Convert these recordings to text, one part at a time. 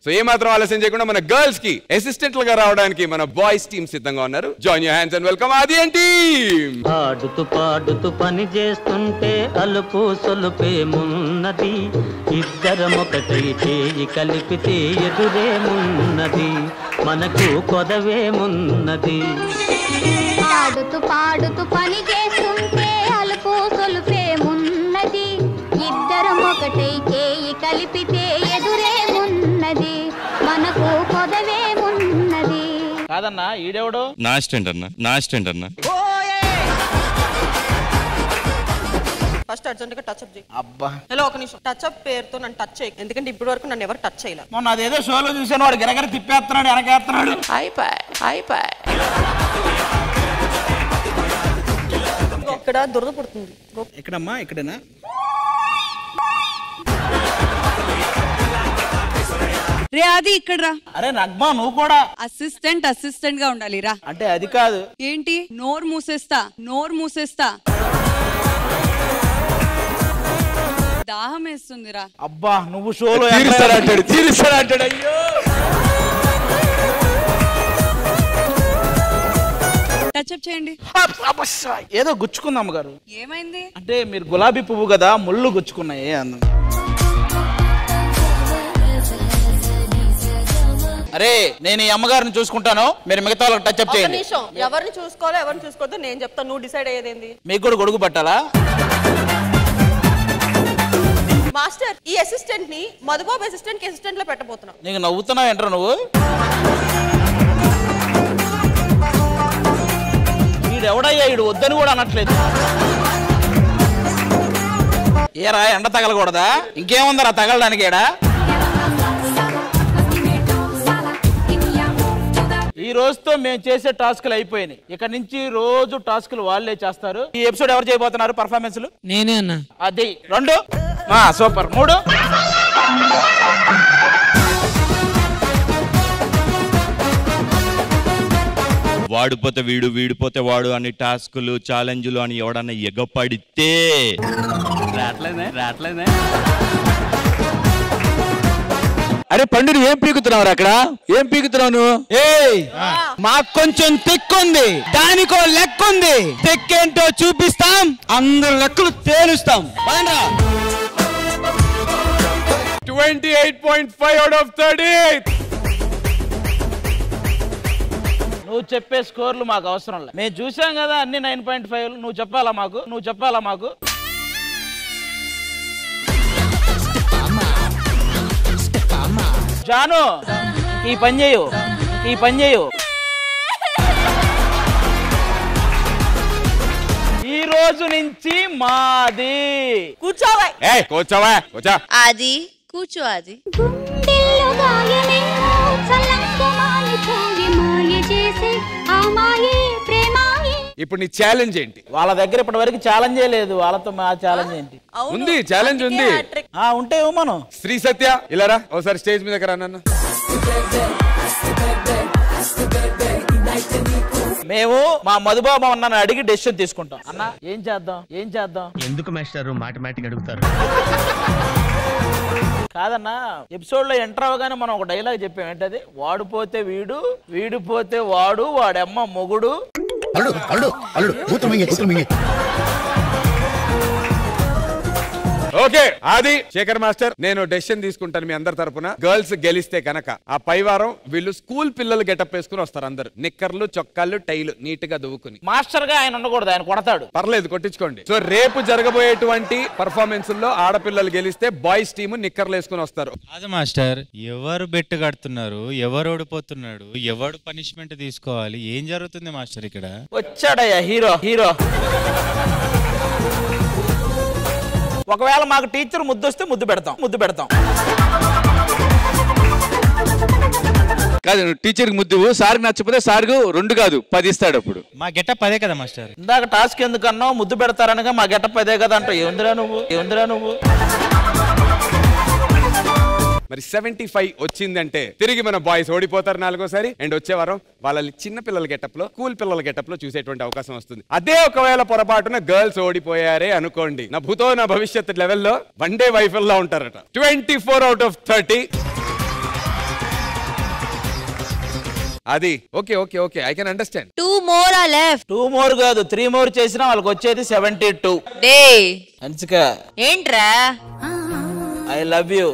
So ఏ మాత్రం ఆలస్యం చేయకుండా మన గర్ల్స్ కి అసిస్టెంట్లుగా రావడానికి మన బాయ్స్ టీమ్ సిద్ధంగా ఉన్నారు. Join your hands and welcome ఆది అండ్ టీమ్. ఆడుతూ పాడుతూ పని చేస్తుంటే అలుపు సొలుపేమున్నది, ఇద్దరం ఒకటై చేయి కలిపితే ఎదురేమున్నది, మనకు కొదవేమున్నది. ఆడుతూ పాడుతూ పని చేస్తుంటే అలుపు సొలుపేమున్నది, ఇద్దరం ఒకటై చేయి కలిపితే ఎదురేమున్నది, మనకు కొదవేమున్నది. కాదన్నా ఈడెవడో నా అసిస్టెంట్ అన్న ఫస్ట్ అర్జెంట్ గా టచ్ అప్ చేయి. అబ్బా హలో ఒక నిమిషం, టచ్ అప్ పేరుతో నన్ను టచ్ చేయి, ఎందుకంటే ఇప్పటి వరకు నన్ను ఎవరు టచ్ చేయలేదు. మొన్న అదేదో షోలో చూసాను, వాడు గిరగర తిప్పేస్తున్నాడు, వెనకేస్తున్నాడు. ఇక్కడ దురద పుడుతుంది. ఎక్కడమ్మా ఇక్కడేనా? రే అది ఇక్కడ రా. అరే నగ్మా నువ్వు కూడా అసిస్టెంట్ గా ఉండాలి రా. అంటే అది కాదు. ఏంటి నోరు మూసేస్తా దాహం వేస్తుందిరా. అబ్బా నువ్వు షోలో తీరుస్తాడంటాడు. అయ్యో టచ్అప్ చేయండి. ఏదో గుచ్చుకుంది అమ్మగారు. ఏమైంది అంటే మీరు గులాబీ పువ్వు కదా, ముళ్ళు గుచ్చుకున్నాయి అందం. అరే నేను ఈ అమ్మగారిని చూసుకుంటాను, మీరు మిగతా వాళ్ళకి టచ్అప్ చేయండి. నిమిషం, ఎవరిని చూసుకోవాలో ఎవరిని చూసుకోవద్దో నేను చెప్తాను, నువ్వు డిసైడ్ అయ్యేదేంది. మీకు కూడా గొడుగు పట్టాలా? మాస్టర్ ఈ అసిస్టెంట్ ని మధుబాబు అసిస్టెంట్ కి అసిస్టెంట్ లో పెట్టబోతున్నావు. నీకు నవ్వుతున్నావు ఏంట్రా నువ్వు? వీడెవడయ్యా, వీడు వద్దని కూడా అనట్లేదు. ఏరా ఎండ తగలకూడదా? ఇంకేముందరా తగలడానికి? ఏడా ఈ రోజుతో మేము చేసే టాస్క్లు అయిపోయినాయి. ఇక్కడ నుంచి రోజు టాస్క్లు వాళ్ళే చేస్తారు. ఈ ఎపిసోడ్ ఎవరు చేయబోతున్నారు పర్ఫార్మెన్స్లు? నేనే అన్న. అది 2 సూపర్. 3 వాడిపోతే వీడు వీడిపోతే వాడు అని టాస్కులు ఛాలెంజ్లు అని ఎవడన్నా ఎగపడితే రాట్లేదే. అరే పండు ఏం పీకుతున్నావు అక్కడ? ఏం పీకుతున్నావు నువ్వు? మాకు కొంచెం తెక్కుంది, దానికో లెక్క ఉంది. తెక్కేంటో చూపిస్తాం, అందరు లెక్కలు తేలుస్తాం. 28.5 out of 30. నువ్వు చెప్పే స్కోర్లు మాకు అవసరం లేదు, మేము చూసాం కదా అన్ని 9.5. నువ్వు చెప్పాలా మాకు? జాను ఈ పని చేయు. ఈ రోజు నుంచి మాది. కూర్చోవా. కూర్చో. అది కూర్చో. అది గుండెల్లో గాయమేమో చల్లంకుమాని పోయి మాయ చేసే ఆ మాయే ప్రేమాయే. ఇప్పుడు నీ ఛాలెంజ్ ఏంటి? వాళ్ళ దగ్గర ఇప్పటి వరకు ఛాలెంజే లేదు, వాళ్ళతో మా ఛాలెంజ్ ఏంటి? ఉంది, ఛాలెంజ్ ఉంది. ఉంటే మనం శ్రీ సత్య ఇలా రా, ఒకసారి స్టేజ్ మీదకి రా నాన్న. మేము మా మధుబాబు అన్న అడిగి డెసిషన్ తీసుకుంటాం. అన్న ఏం చేద్దాం? ఎందుకు మాస్టర్ మాటమాటిక్ అడుగుతారు? కాదన్నా, ఎపిసోడ్ లో ఎంటర్ అవగానే మనం ఒక డైలాగ్ చెప్పాం. ఏంటది? వాడు పోతే వీడు, వీడు పోతే వాడు, వాడమ్మ మొగుడు. ఓకే ఆది శేఖర్ మాస్టర్, నేను డెసిషన్ తీసుకుంటాను మీ అందరి తరపున. గర్ల్స్ గెలిస్తే కనుక ఆ పై వారం వీళ్ళు స్కూల్ పిల్లలు గెటప్ వేసుకుని వస్తారు. అందరు నిక్కర్లు, చొక్కాలు, టైలు నీట్ గా దువ్వుకుని. మాస్టర్ గా ఆయన ఉండకూడదు, ఆయన కొడతాడు. పర్లేదు, కొట్టించుకోండి. సో రేపు జరగబోయేటువంటి పర్ఫార్మెన్స్ లో ఆడపిల్లలు గెలిస్తే బాయ్స్ టీమ్ నిక్కర్లు వేసుకుని వస్తారు. కాదు మాస్టర్, ఎవరు బెట్ కడుతున్నారు, ఎవరు ఓడిపోతున్నాడు, ఎవరు పనిష్మెంట్ తీసుకోవాలి, ఏం జరుగుతుంది మాస్టర్ ఇక్కడ? వచ్చాడయ్యా హీరో. ఒకవేళ మాకు టీచర్ ముద్దొస్తే ముద్దు పెడతాం. కాదు, టీచర్ ముద్దు, సార్కి నచ్చకపోతే సార్కు 2 కాదు 10 ఇస్తాడు. అప్పుడు మా గెటప్ అదే కదా మాస్టర్. ఇందాక టాస్క్ ఎందుకన్నా ముద్దు పెడతారనగా మా గెటప్ అదే కదా అంట. ఏందిరా నువ్వు? మరి 75 వచ్చిందంటే తిరిగి మన బాయ్స్ ఓడిపోతారు 4వ సారి. అండ్ వచ్చే వారం వాళ్ళని చిన్న పిల్లల గెటప్ లో, స్కూల్ పిల్లల గెటప్ లో చూసేటువంటి అవకాశం వస్తుంది. అదే ఒకవేళ పొరపాటున గర్ల్స్ ఓడిపోయారే అనుకోండి, నా భూతో నా భవిష్యత్ లెవెల్లో వన్ డే వైఫల్లా ఉంటారట. 24 out of 30. అది okay okay okay I can understand. 2 more are left. 2 more కాదు 3 more చేసినా వాళ్ళకి వచ్చేది 72. డే హన్సిక ఏంట్రా? I love you.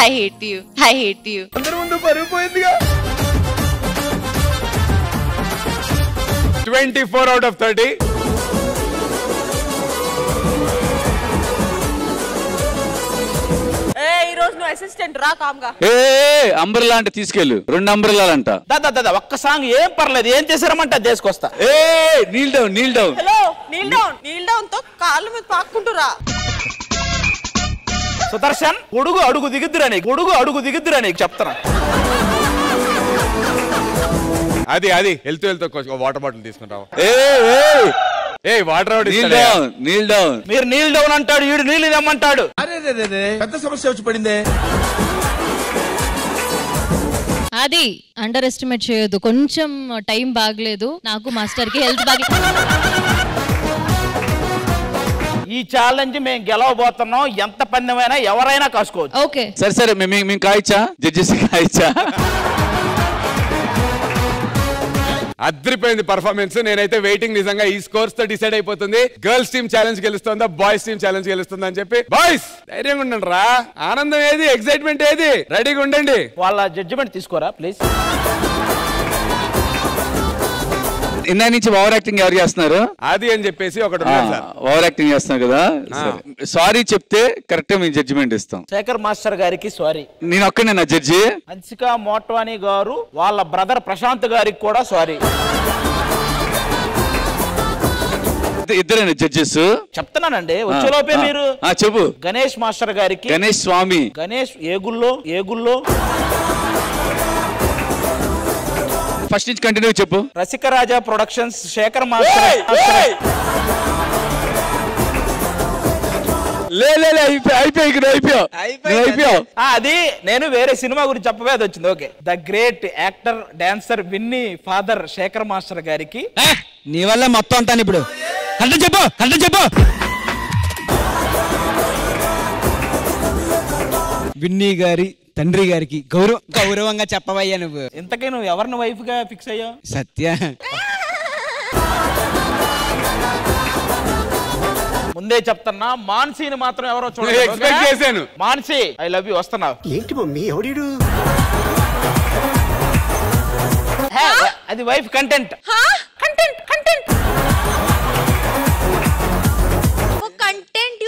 I hate you. I hate you. అందరి ముందు పరుగు పోయిందిగా. 24 out of 30. ఈ రోజు నువ్వు అసిస్టెంట్ రా కామ్గా. అంబ్రెల్లా అంటే తీసుకెళ్ళు, 2 అంబ్రెల్లాలంట. దాదా ఒక్క సాంగ్ ఏం పర్లేదు, ఏం చేశారమంటే అది చేసుకొస్తా. Kneel down kneel down. Hello kneel down తో కాళ్ళ మీద పాక్కుంటురా. సుదర్శన్ గొడుగు అడుగు దిగుద్దురా నీకు చెప్తాను. అది వెళ్తూ వాటర్ బాటిల్ తీసుకుంటావు. Water Neel down. మీరు నీల్ డౌన్ అంటాడు, ఈడు నీళ్ళు ఇదమ్మంటాడు. పెద్ద సమస్య వచ్చి పడిందే. అది అండర్ ఎస్టిమేట్ చేయొద్దు. కొంచెం టైం బాగలేదు నాకు, మాస్టర్ కి హెల్త్ బాగలేదు. ఈ ఛాలెంజ్ మేము గెలవబోతున్నాం. ఎంత పందెమైనా ఎవరైనా కాసుకోవచ్చు. ఓకే సరే మేము కాయచ్చా, జడ్జెస్ కాయచ్చా. అద్రిపోయింది పర్ఫార్మెన్స్. నేనైతే వెయిటింగ్, నిజంగా ఈ స్కోర్స్ తో డిసైడ్ అయిపోతుంది గర్ల్స్ టీమ్ ఛాలెంజ్ గెలుస్తుందా బాయ్స్ టీమ్ ఛాలెంజ్ గెలుస్తుందా అని చెప్పి. బాయ్స్ ధైర్యంగా ఉండండి రా, ఆనందం ఏది, ఎక్సైట్మెంట్ ఏది, రెడీగా ఉండండి. వాళ్ళ జడ్జిమెంట్ తీసుకోరా ప్లీజ్. ఇందా నుంచి ఓవర్ యాక్టింగ్ ఎవరు చేస్తున్నారు? అది అని చెప్పేసి ఒకటి ఓవర్ యాక్టింగ్ చేస్తున్నారు కదా. సారీ చెప్తే కరెక్ట్ మేము జడ్జిమెంట్ ఇస్తాం. శేఖర్ మాస్టర్ గారికి సారీ. నేను ఒక్కనే నా జడ్జి. హన్సిక మోట్వానీ గారు వాళ్ళ బ్రదర్ ప్రశాంత్ గారికి కూడా సారీ. ఇద్దరేనా జడ్జెస్? చెప్తున్నానండి వచ్చేలోపే మీరు చెప్పు. గణేష్ మాస్టర్ గారికి, గణేష్ స్వామి, గణేష్ ఏగుల్లో ఫస్ట్ నుంచి కంటిన్యూ చెప్పు. Rasikaraja productions Shekhar master. అయిపోయావు. అది నేను వేరే సినిమా గురించి చెప్పవే, అది వచ్చింది. Okay. The great actor dancer విన్నీ ఫాదర్ శేఖర్ మాస్టర్ గారికి. నీ వల్ల మొత్తం అంతాను ఇప్పుడు. చెప్పు. విన్నీ గారి తండ్రి గారికి గౌరవంగా చెప్పవయ్యా నువ్వు. ఇంతకీ నువ్వు ఎవరిని వైఫ్ గా ఫిక్స్ అయ్యావు? సత్య. ముందే చెప్తున్నా, మాన్సీని మాత్రం ఎవరో చూడండి. Mansi I love you. వస్తున్నావు ఏంటి మమ్మీ ఎవడీడు? అది wife content. Content,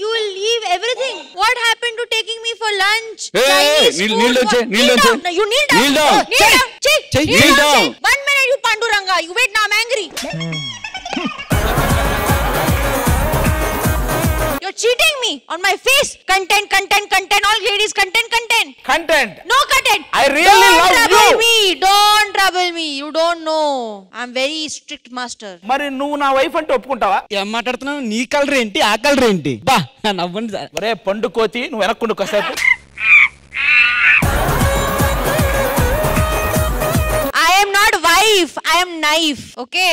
you will leave everything. What happened to taking me for lunch? Kneel down. You kneel down. Kneel down. 1 minute, you Panduranga. You wait, now I'm angry. You're cheating me on my face. Content. All ladies, content. No content. I really love you. Don't trouble me. You don't know. I'm very strict master. మరి నువ్వు నా wife అంటే ఒప్పుకుంటావా? ఏం మాట్లాడుతున్నావు? నీ colour ఏంటి, ఆ colour ఏంటి? బా నవ్వండి సార్. ఒరే పండు కోతి, నువ్వు వెనక్కుండు కాసేపు. I am not wife. I am knife. Okay?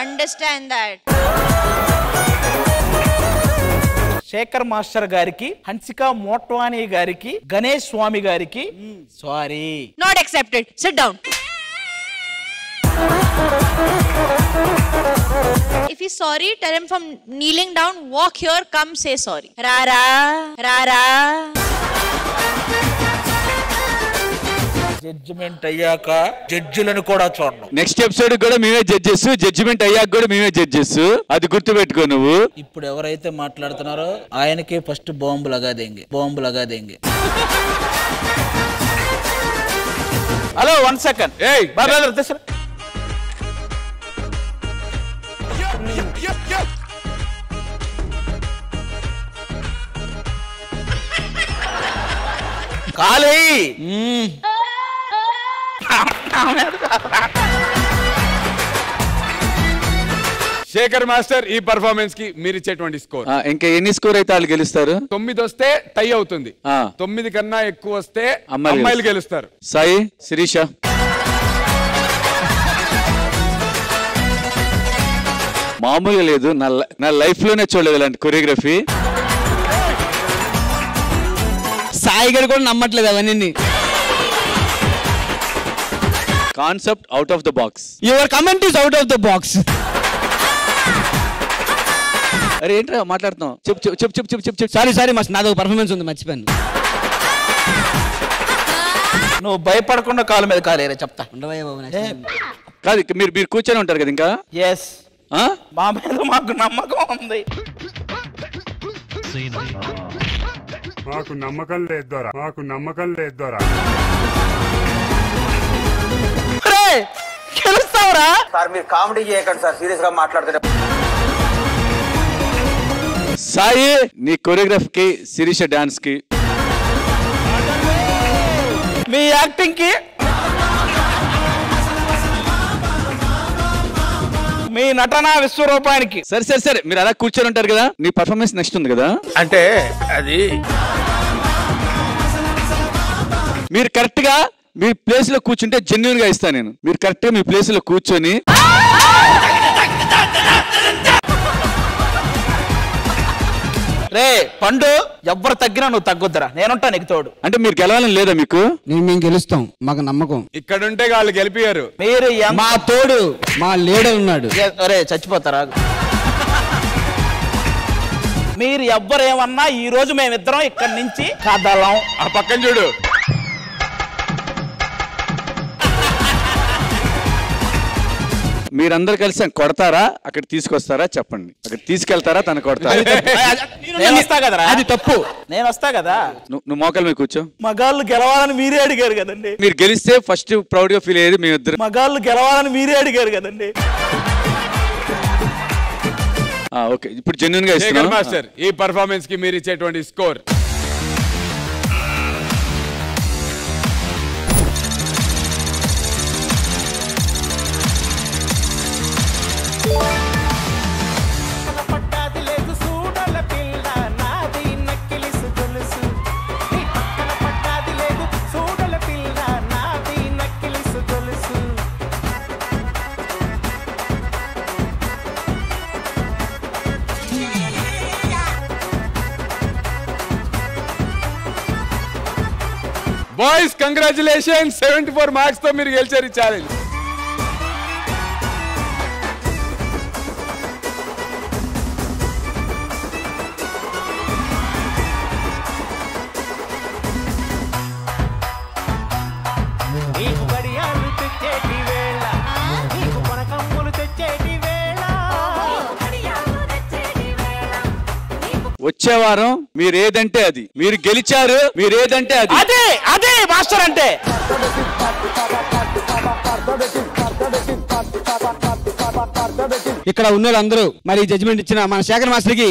Understand that. Shekhar master గారికి, హన్సిక మోట్వానీ గారికి, గణేష్ స్వామి గారికి sorry. Not accepted. Sit down. If he's sorry, tell him from kneeling down, walk here, come say sorry. Rara. Judgment అయ్యాక జడ్జిలను కూడా చూడను. Next episode కూడా మేమే judges, judgement అయ్యాక కూడా మేమే జడ్జెస్. అది గుర్తు పెట్టుకో నువ్వు. ఇప్పుడు ఎవరైతే మాట్లాడుతున్నారో ఆయనకి ఫస్ట్ బాంబు లగా దేంగే. Hello 1 second. ఖాళీ. శేఖర్ మాస్టర్, ఈ పర్ఫార్మెన్స్ కి మీరు ఇచ్చేటువంటి స్కోర్? ఇంకా ఎన్ని స్కోర్ అయితే వాళ్ళు గెలుస్తారు? 9 వస్తే టై అవుతుంది. 9 కన్నా ఎక్కువ వస్తే అమ్మాయిలు గెలుస్తారు. సాయి, శిరీష. మామూలుగా లేదు, నా లైఫ్ లోనే చూడలేదు ఇలాంటి కొరియోగ్రఫీ. సాయి గారు కూడా నమ్మట్లేదు అవన్నీ. Concept out of the box. Your comment is out of the box. అరే ఏంట్రా మాట్లాడుతున్నావు? చెప్పు చెప్పు చెప్పు చెప్పు చెప్పు చెప్పు. సారీ మాస్టర్, నాది ఒక పర్ఫార్మెన్స్ ఉంది, మర్చిపోయాను. నువ్వు భయపడకుండా కాలు మీద కాలేరా చెప్తా. కాదు మీరు కూర్చొని ఉంటారు కదా ఇంకా. ఎస్, మా మీద మాకు నమ్మకం ఉంది. మాకు నమ్మకం లేదు దొరా, మాకు నమ్మకం లేదు దొరా. గెలుస్తావురా సార్? మీరు కామెడీ చేయకండి సార్, సీరియస్ గా మాట్లాడుతున్నారు. సాయి, నీ కొరియోగ్రాఫ్ కి, శిరీష డాన్స్ కి, మీ యాక్టింగ్ కి, మీ నటన విశ్వరూపానికి. సరే మీరు అలా కూర్చొని ఉంటారు కదా, నీ పర్ఫార్మెన్స్ నెక్స్ట్ ఉంది కదా. అంటే అది మీరు కరెక్ట్ గా మీ ప్లేస్ లో కూర్చుంటే జెన్యూన్ గా ఇస్తాను నేను. మీరు కరెక్ట్ గా మీ ప్లేస్ లో కూర్చొని రే పండు, ఎవ్వరు తగ్గినా నువ్వు తగ్గొద్దురా, నేనుంటా నీకు తోడు. అంటే మీరు గెలవాలని లేదా మీకు? మేము గెలుస్తాం, మాకు నమ్మకం. ఇక్కడ ఉంటే వాళ్ళు గెలిపారు. మీరు మా తోడు మా లీడర్ ఉన్నాడు. అరే చచ్చిపోతారా? మీరు ఎవ్వరేమన్నా ఈ రోజు మేమిద్దరం ఇక్కడి నుంచి కదలం. ఆ పక్కన చూడు. మీరందరు కలిసి కొడతారా, అక్కడ తీసుకొస్తారా చెప్పండి. అక్కడ తీసుకెళ్తారా, తను కొడతారా? నేను వస్తా కదరా. అది తప్పు. నేను వస్తా కదా. నువ్వు మోకాల మీద కూర్చో. మగాళ్ళు గెలవాలని మీరే అడిగారు కదండి. మీరు గెలిస్తే ఫస్ట్ ప్రౌడ్ గా ఫీల్ అయ్యేది మీ ఇద్దరు. మగాళ్ళు గెలవాలని మీరే అడిగారు కదండి. ఓకే, ఇప్పుడు జెన్యూన్ గా శేఖర్ మాస్టర్, ఈ పర్ఫార్మెన్స్ కి మీరు ఇచ్చేటువంటి స్కోర్? బాయ్స్ కంగ్రాచులేషన్, 74 మార్క్స్ తో మీరు గెలిచారు ఈ ఛాలెంజ్. వచ్చే వారం మీరు ఏదంటే అది, మీరు గెలిచారు, మీరు ఏదంటే అది. అదే అదే మాస్టర్ అంటే. ఇక్కడ ఉన్న అందరూ మరి జడ్జిమెంట్ ఇచ్చిన మన శేఖర్ మాస్టర్ కి